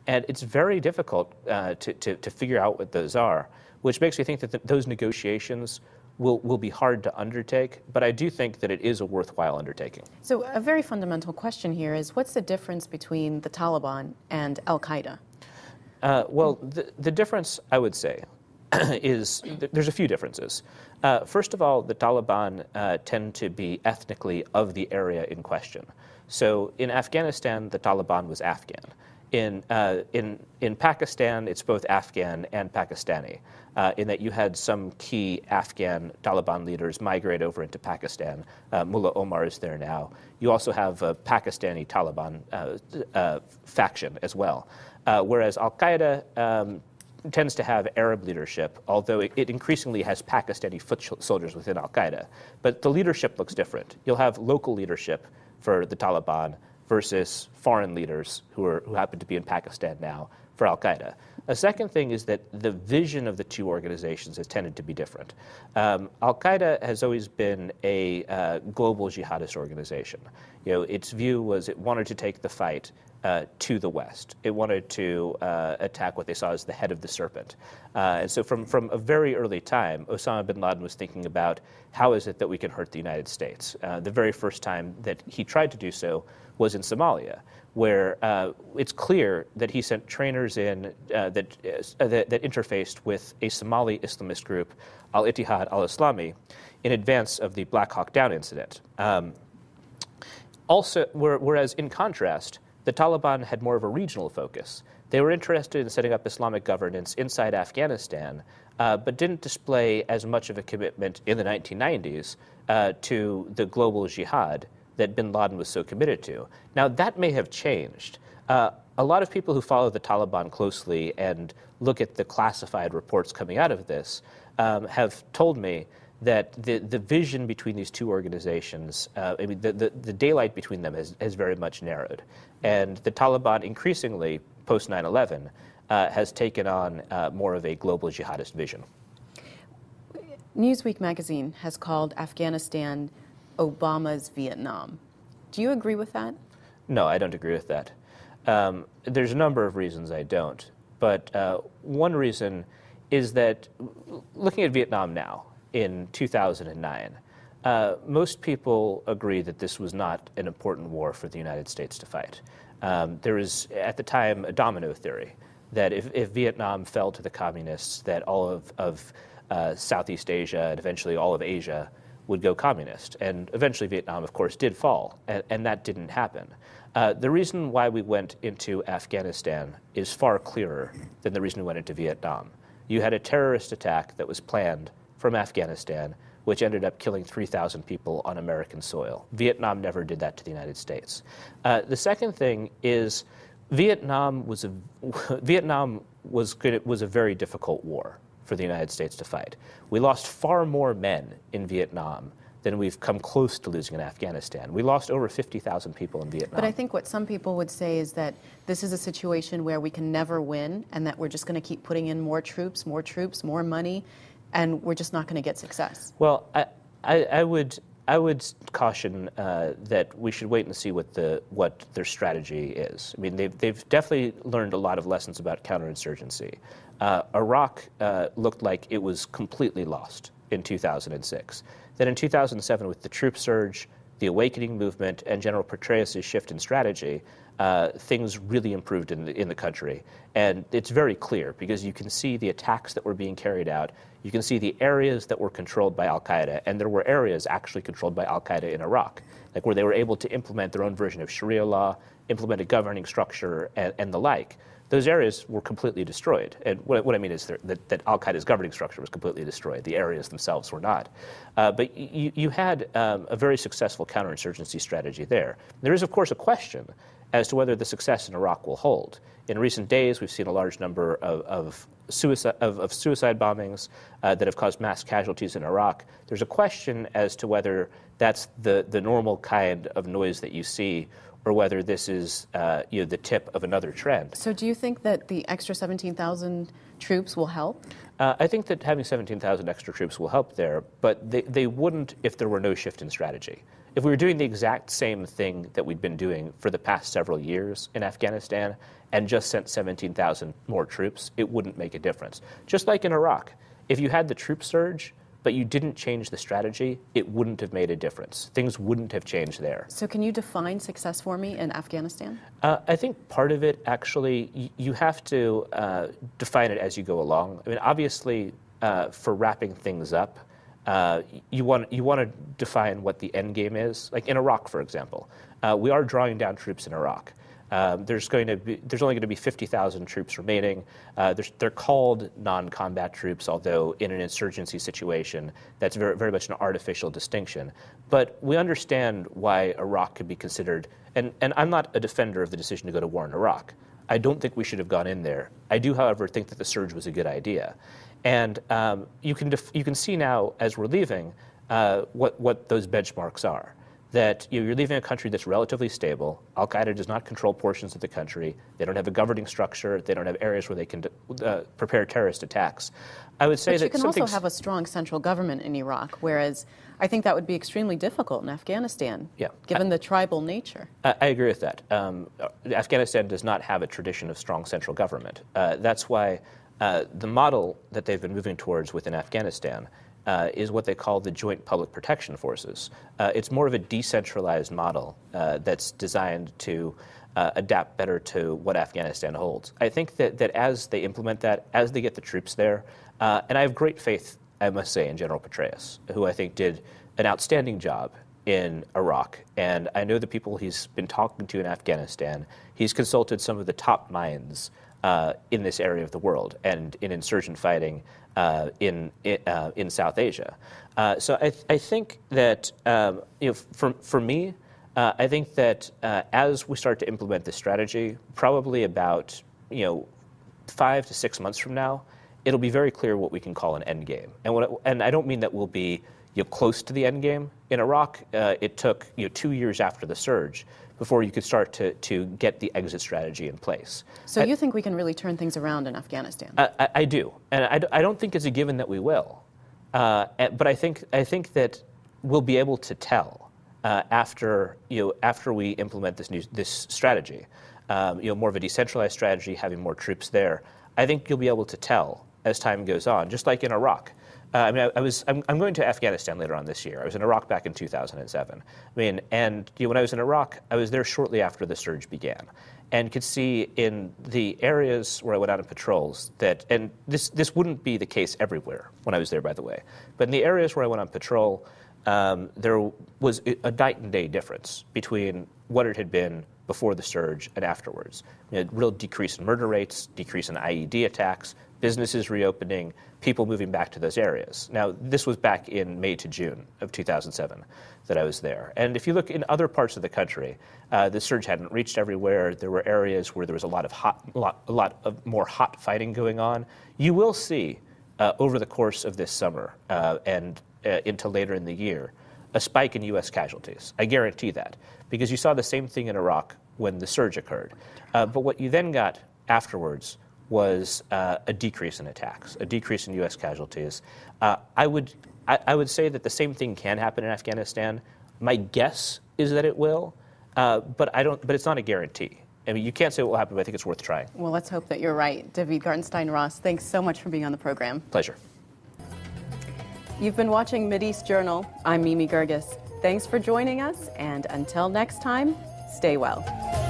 And it's very difficult to figure out what those are, which makes me think that those negotiations will be hard to undertake, but I do think that it is a worthwhile undertaking. So a very fundamental question here is, what's the difference between the Taliban and al-Qaeda? Well, the difference, I would say, is there's a few differences. First of all, the Taliban tend to be ethnically of the area in question. So in Afghanistan, the Taliban was Afghan. In Pakistan, it's both Afghan and Pakistani, in that you had some key Afghan Taliban leaders migrate over into Pakistan. Mullah Omar is there now. You also have a Pakistani Taliban faction as well, whereas al-Qaeda tends to have Arab leadership, although it increasingly has Pakistani foot soldiers within al-Qaeda. But the leadership looks different. You'll have local leadership for the Taliban versus foreign leaders who happen to be in Pakistan now for al-Qaeda. A second thing is that the vision of the two organizations has tended to be different. Al-Qaeda has always been a global jihadist organization. Its view was it wanted to take the fight to the West. It wanted to attack what they saw as the head of the serpent. And so from a very early time, Osama bin Laden was thinking about how is it that we can hurt the United States. The very first time that he tried to do so was in Somalia, where it's clear that he sent trainers in that interfaced with a Somali Islamist group, Al-Ittihad al-Islami, in advance of the Black Hawk Down incident. Also, whereas in contrast, the Taliban had more of a regional focus. They were interested in setting up Islamic governance inside Afghanistan, but didn't display as much of a commitment in the 1990s to the global jihad that bin Laden was so committed to. Now, that may have changed. A lot of people who follow the Taliban closely and look at the classified reports coming out of this have told me that the vision between these two organizations, the daylight between them has very much narrowed. And the Taliban increasingly, post 9/11, has taken on more of a global jihadist vision. Newsweek magazine has called Afghanistan Obama's Vietnam. Do you agree with that? No, I don't agree with that. There's a number of reasons I don't. But one reason is that looking at Vietnam now, in 2009, most people agree that this was not an important war for the United States to fight. There was, at the time, a domino theory that if Vietnam fell to the communists, that all of Southeast Asia and eventually all of Asia would go communist. And eventually Vietnam, of course, did fall, and that didn't happen. The reason why we went into Afghanistan is far clearer than the reason we went into Vietnam. You had a terrorist attack that was planned from Afghanistan, which ended up killing 3,000 people on American soil. Vietnam never did that to the United States. The second thing is Vietnam was a very difficult war for the United States to fight. We lost far more men in Vietnam than we've come close to losing in Afghanistan. We lost over 50,000 people in Vietnam. But I think what some people would say is that this is a situation where we can never win and that we're just going to keep putting in more troops, more money, and we're just not going to get success. Well, I would caution that we should wait and see what their strategy is. I mean, they've definitely learned a lot of lessons about counterinsurgency. Iraq looked like it was completely lost in 2006. Then in 2007, with the troop surge, the awakening movement, and General Petraeus' shift in strategy, things really improved in the country. And it's very clear because you can see the attacks that were being carried out. You can see the areas that were controlled by al-Qaeda, and there were areas actually controlled by al-Qaeda in Iraq, like where they were able to implement their own version of Sharia law, implement a governing structure, and the like. Those areas were completely destroyed. And what I mean is that al-Qaeda's governing structure was completely destroyed. The areas themselves were not. But you had a very successful counterinsurgency strategy there. There is, of course, a question as to whether the success in Iraq will hold. In recent days, we've seen a large number of suicide bombings that have caused mass casualties in Iraq. There's a question as to whether that's the normal kind of noise that you see, or whether this is the tip of another trend. So do you think that the extra 17,000 troops will help? I think that having 17,000 extra troops will help there, but they wouldn't if there were no shift in strategy. If we were doing the exact same thing that we'd been doing for the past several years in Afghanistan, and just sent 17,000 more troops, it wouldn't make a difference. Just like in Iraq, if you had the troop surge, but you didn't change the strategy, it wouldn't have made a difference. Things wouldn't have changed there. So can you define success for me in Afghanistan? I think part of it, actually, you have to define it as you go along. I mean, obviously, for wrapping things up, you want to define what the end game is. Like in Iraq, for example, we are drawing down troops in Iraq. There's only going to be 50,000 troops remaining. They're called non-combat troops, although in an insurgency situation, that's very, very much an artificial distinction. But we understand why Iraq could be considered, and I'm not a defender of the decision to go to war in Iraq. I don't think we should have gone in there. I do, however, think that the surge was a good idea. And you can see now, as we're leaving, what those benchmarks are. That you're leaving a country that's relatively stable. Al-Qaeda does not control portions of the country. They don't have a governing structure. They don't have areas where they can prepare terrorist attacks. I would say but that you can also have a strong central government in Iraq, whereas I think that would be extremely difficult in Afghanistan, given the tribal nature. I agree with that. Afghanistan does not have a tradition of strong central government. That's why the model that they've been moving towards within Afghanistan is what they call the Joint Public Protection Forces. It's more of a decentralized model that's designed to adapt better to what Afghanistan holds. I think that as they implement that, as they get the troops there, and I have great faith, I must say, in General Petraeus, who I think did an outstanding job in Iraq. And I know the people he's been talking to in Afghanistan. He's consulted some of the top minds in this area of the world and in insurgent fighting in South Asia. So I think that for me, I think that as we start to implement this strategy, probably about 5 to 6 months from now, it'll be very clear what we can call an end game. And I don't mean that we'll be close to the end game. In Iraq, it took 2 years after the surge before you could start to get the exit strategy in place. So you think we can really turn things around in Afghanistan? I do, and I don't think it's a given that we will. But I think that we'll be able to tell after we implement this strategy, more of a decentralized strategy, having more troops there. I think you'll be able to tell as time goes on, just like in Iraq. I'm going to Afghanistan later on this year. I was in Iraq back in 2007. When I was in Iraq, I was there shortly after the surge began, and could see in the areas where I went out on patrols that, and this wouldn't be the case everywhere when I was there, by the way, but in the areas where I went on patrol, there was a night and day difference between what it had been before the surge and afterwards. A real decrease in murder rates, decrease in IED attacks, businesses reopening, people moving back to those areas. Now, this was back in May to June of 2007 that I was there. And if you look in other parts of the country, the surge hadn't reached everywhere. There were areas where there was a lot of more hot fighting going on. You will see over the course of this summer and into later in the year a spike in U.S. casualties. I guarantee that, because you saw the same thing in Iraq when the surge occurred. But what you then got afterwards was a decrease in attacks, a decrease in U.S. casualties. I would say that the same thing can happen in Afghanistan. My guess is that it will, but it's not a guarantee. I mean, you can't say what will happen, but I think it's worth trying. Well, let's hope that you're right. David Gartenstein-Ross, thanks so much for being on the program. Pleasure. You've been watching Mideast Journal. I'm Mimi Geerges. Thanks for joining us, and until next time, stay well.